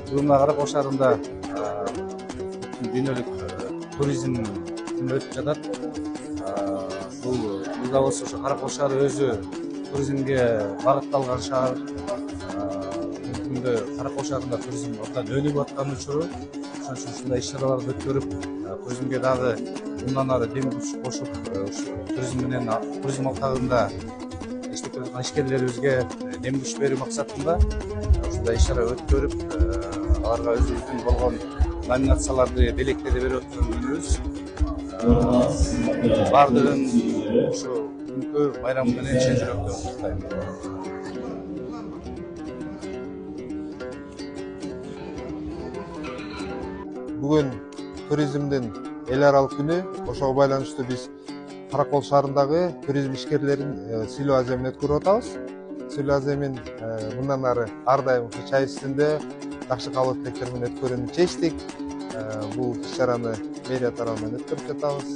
Бүгүн Каракол шаарында дүйнөлүк туризм күнү өтүп жатат. Бул да болсо ошо Каракол шаары өзү туризмге багытталган шаар. Бүгүнкү Каракол шаарында туризм абдан өнүгүп аткан учуру. Ошон үчүн ушундай иш-чараларды өткөрүп, туризмге дагы мындан ары дем кошуп, туризм алкагында иштеп жаткан ишкерлерибизге дем күч берүү максатында ушундай иш-чара өткөрүп, аларга өзүбүздүн болгон номинацияларды, белектерди берип өткөрүбүз. Бардыгын ушу күнкү байрам менен чын жүрөктөн куттуктайм. Бүгүн туризмдин эл аралык күнү. Ошого байланыштуу биз Каракол шаарындагы туризм ишкерлерин сыйлоо аземин өткөрүп атабыз. Сыйлоо аземин мындан ары ар дайым чай үстүндө жакшы кабыл тилектер менен өткөрүүнү чечтик. Бул иш-чараны мэрия тарабынан өткөрүп жатабыз.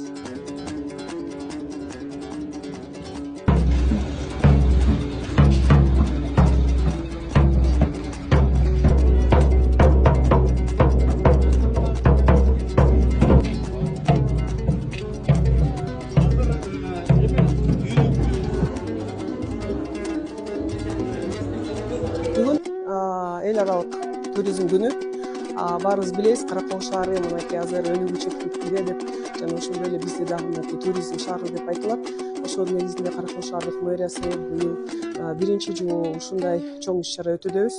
Эл аралык туризм күнү. Баарыбыз билебиз, Каракол шаары мынакей азыр өнүгүү чөйрөсүндө деп, жана ошондой эле бизде дагы мынакей туризм шаары деп айтылат. Ошонун негизинде Каракол шаардык мэриясы быйыл биринчи жолу ушундай чоң иш-чара өтөдөбүз.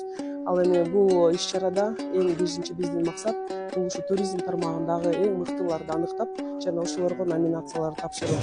Ал эми бул иш-чарада эң биринчи биздин максат бул ушу туризм тармагындагы эң мыктыларды аныктап, жана ошолорго номинацияларды тапшыруу.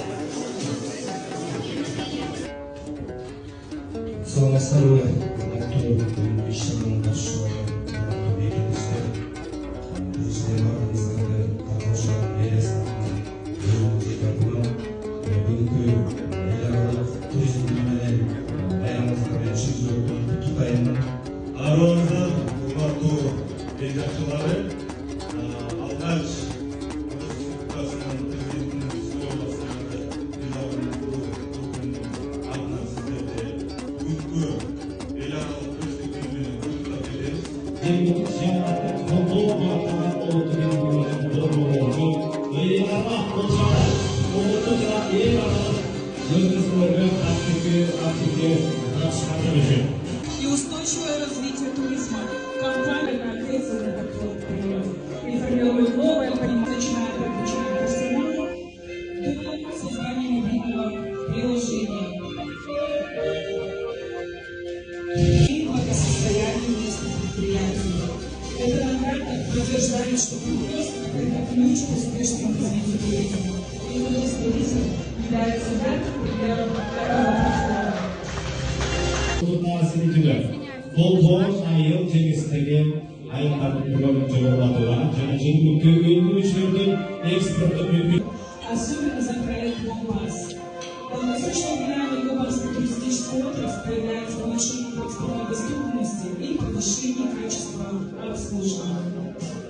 И устойчивое развитие туризма. Компания ответственна и формирует новое понимание, начиная от обучения персонала до создания мобильного приложения. И благосостояние местных предприятий. Это наглядно подтверждает, что туризм – это ключ к успешному развитию туризма. И туризм является ярким примером такого подхода. Долбоор айыл жеңістегі айылдардың туралы жоғарылатылған және жергілікті өндірушілердің экспорты мүмкін. Особенно за проект «Донбасс». В долгосрочном плане Донбасской туристической отрасли появляется улучшение экспортной доступности и повышение качества обслуживания.